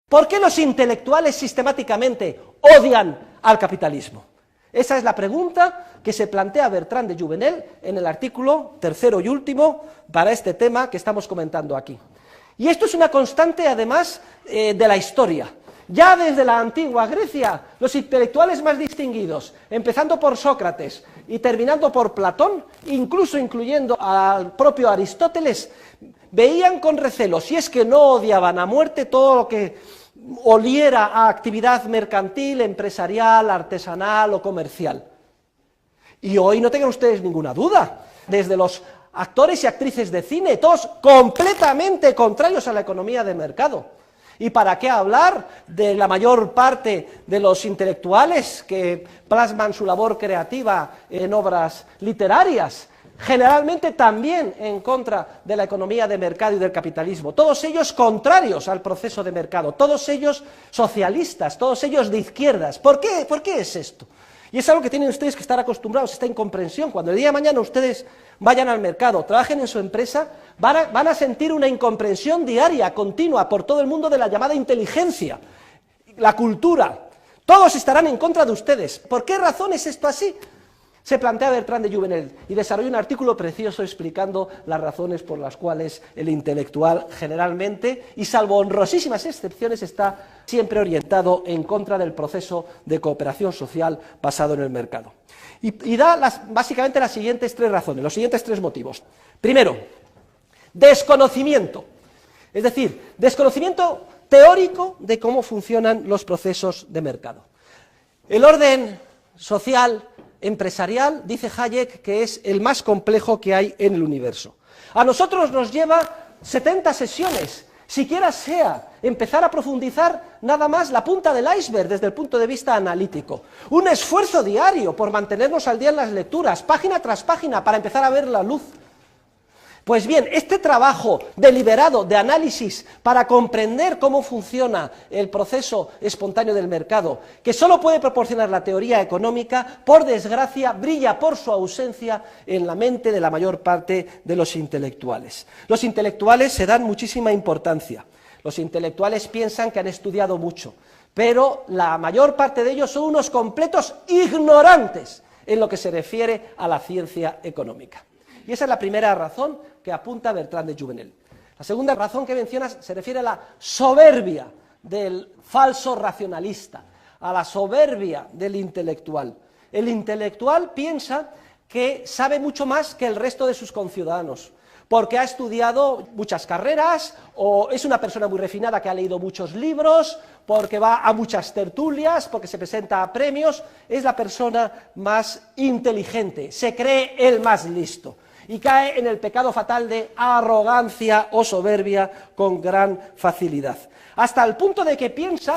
¿Por qué los intelectuales sistemáticamente odian al capitalismo? Esa es la pregunta que se plantea Bertrand de Jouvenel en el artículo tercero y último para este tema que estamos comentando aquí. Y esto es una constante, además, de la historia. Ya desde la antigua Grecia, los intelectuales más distinguidos, empezando por Sócrates y terminando por Platón, incluso incluyendo al propio Aristóteles, veían con recelo, si es que no odiaban a muerte todo lo que oliera a actividad mercantil, empresarial, artesanal o comercial. Y hoy no tengan ustedes ninguna duda, desde los actores y actrices de cine, todos completamente contrarios a la economía de mercado. ¿Y para qué hablar de la mayor parte de los intelectuales que plasman su labor creativa en obras literarias? Generalmente también en contra de la economía de mercado y del capitalismo, todos ellos contrarios al proceso de mercado, todos ellos socialistas, todos ellos de izquierdas. ¿Por qué? ¿Por qué es esto? Y es algo que tienen ustedes que estar acostumbrados, esta incomprensión. Cuando el día de mañana ustedes vayan al mercado, trabajen en su empresa, van a sentir una incomprensión diaria, continua, por todo el mundo de la llamada inteligencia, la cultura. Todos estarán en contra de ustedes. ¿Por qué razón es esto así? Se plantea Bertrand de Jouvenel y desarrolla un artículo precioso explicando las razones por las cuales el intelectual generalmente, y salvo honrosísimas excepciones, está siempre orientado en contra del proceso de cooperación social basado en el mercado. Y da básicamente las siguientes tres razones, los siguientes tres motivos. Primero, desconocimiento, es decir, desconocimiento teórico de cómo funcionan los procesos de mercado. El orden social empresarial, dice Hayek, que es el más complejo que hay en el universo. A nosotros nos lleva 70 sesiones, siquiera sea empezar a profundizar nada más la punta del iceberg desde el punto de vista analítico. Un esfuerzo diario por mantenernos al día en las lecturas, página tras página, para empezar a ver la luz. Pues bien, este trabajo deliberado de análisis para comprender cómo funciona el proceso espontáneo del mercado, que solo puede proporcionar la teoría económica, por desgracia, brilla por su ausencia en la mente de la mayor parte de los intelectuales. Los intelectuales se dan muchísima importancia. Los intelectuales piensan que han estudiado mucho, pero la mayor parte de ellos son unos completos ignorantes en lo que se refiere a la ciencia económica. Y esa es la primera razón que apunta Bertrand de Jouvenel. La segunda razón que mencionas se refiere a la soberbia del falso racionalista, a la soberbia del intelectual. El intelectual piensa que sabe mucho más que el resto de sus conciudadanos, porque ha estudiado muchas carreras, o es una persona muy refinada que ha leído muchos libros, porque va a muchas tertulias, porque se presenta a premios, es la persona más inteligente, se cree el más listo, y cae en el pecado fatal de arrogancia o soberbia con gran facilidad, hasta el punto de que piensa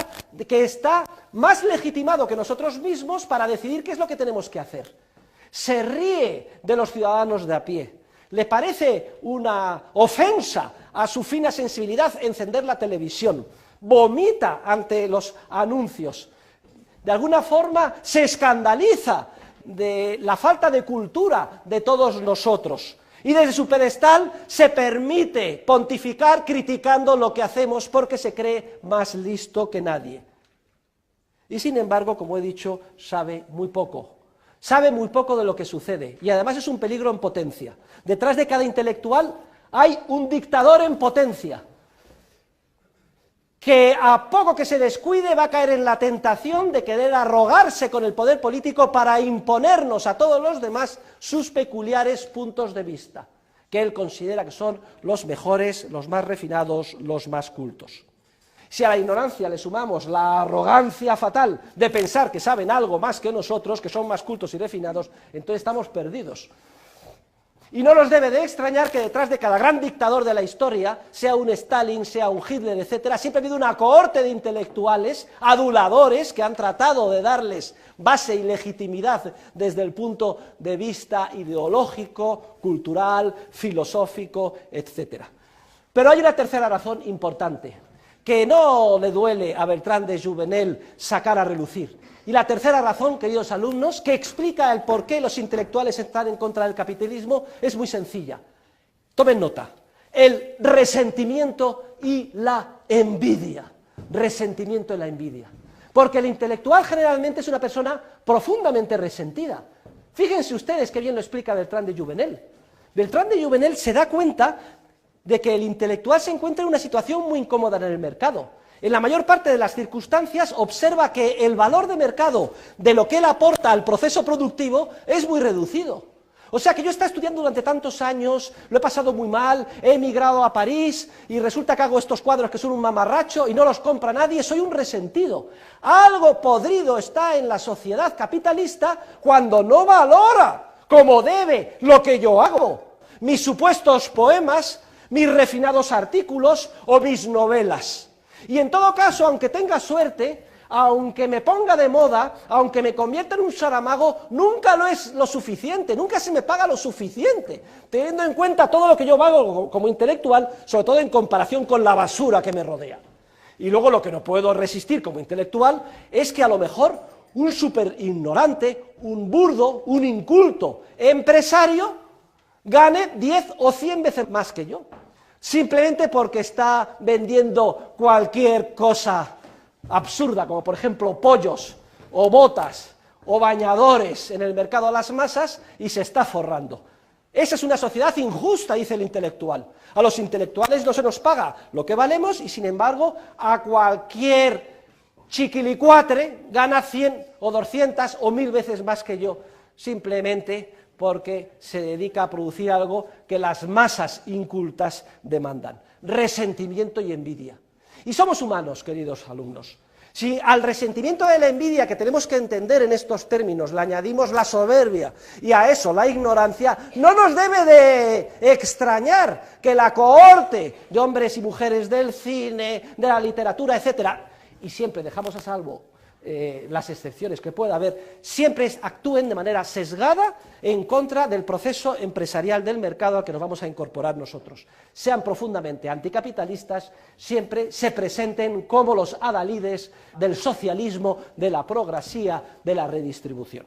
que está más legitimado que nosotros mismos para decidir qué es lo que tenemos que hacer. Se ríe de los ciudadanos de a pie, le parece una ofensa a su fina sensibilidad encender la televisión, vomita ante los anuncios, de alguna forma se escandaliza de la falta de cultura de todos nosotros, y desde su pedestal se permite pontificar criticando lo que hacemos porque se cree más listo que nadie. Y sin embargo, como he dicho, sabe muy poco de lo que sucede, y además es un peligro en potencia. Detrás de cada intelectual hay un dictador en potencia, que a poco que se descuide va a caer en la tentación de querer arrogarse con el poder político para imponernos a todos los demás sus peculiares puntos de vista, que él considera que son los mejores, los más refinados, los más cultos. Si a la ignorancia le sumamos la arrogancia fatal de pensar que saben algo más que nosotros, que son más cultos y refinados, entonces estamos perdidos. Y no nos debe de extrañar que detrás de cada gran dictador de la historia, sea un Stalin, sea un Hitler, etcétera, siempre ha habido una cohorte de intelectuales, aduladores, que han tratado de darles base y legitimidad desde el punto de vista ideológico, cultural, filosófico, etcétera. Pero hay una tercera razón importante, que no le duele a Bertrand de Jouvenel sacar a relucir. Y la tercera razón, queridos alumnos, que explica el por qué los intelectuales están en contra del capitalismo, es muy sencilla. Tomen nota: el resentimiento y la envidia. resentimiento y la envidia. Porque el intelectual generalmente es una persona profundamente resentida. Fíjense ustedes qué bien lo explica Bertrand de Jouvenel. Bertrand de Jouvenel se da cuenta de que el intelectual se encuentra en una situación muy incómoda en el mercado. En la mayor parte de las circunstancias observa que el valor de mercado de lo que él aporta al proceso productivo es muy reducido. O sea que yo he estado estudiando durante tantos años, lo he pasado muy mal, he emigrado a París y resulta que hago estos cuadros que son un mamarracho y no los compra nadie, soy un resentido. Algo podrido está en la sociedad capitalista cuando no valora como debe lo que yo hago, mis supuestos poemas, mis refinados artículos o mis novelas. Y en todo caso, aunque tenga suerte, aunque me ponga de moda, aunque me convierta en un Saramago, nunca lo es lo suficiente, nunca se me paga lo suficiente, teniendo en cuenta todo lo que yo hago como intelectual, sobre todo en comparación con la basura que me rodea. Y luego lo que no puedo resistir como intelectual es que a lo mejor un súper ignorante, un burdo, un inculto empresario gane 10 o 100 veces más que yo, simplemente porque está vendiendo cualquier cosa absurda, como por ejemplo pollos, o botas, o bañadores en el mercado a las masas, y se está forrando. Esa es una sociedad injusta, dice el intelectual. A los intelectuales no se nos paga lo que valemos, y sin embargo, a cualquier chiquilicuatre gana 100 o 200 o 1000 veces más que yo, simplemente porque se dedica a producir algo que las masas incultas demandan. Resentimiento y envidia. Y somos humanos, queridos alumnos. Si al resentimiento de la envidia, que tenemos que entender en estos términos, le añadimos la soberbia y a eso la ignorancia, no nos debe de extrañar que la cohorte de hombres y mujeres del cine, de la literatura, etcétera, y siempre dejamos a salvo las excepciones que pueda haber, siempre actúen de manera sesgada en contra del proceso empresarial del mercado al que nos vamos a incorporar nosotros. Sean profundamente anticapitalistas, siempre se presenten como los adalides del socialismo, de la progresía, de la redistribución.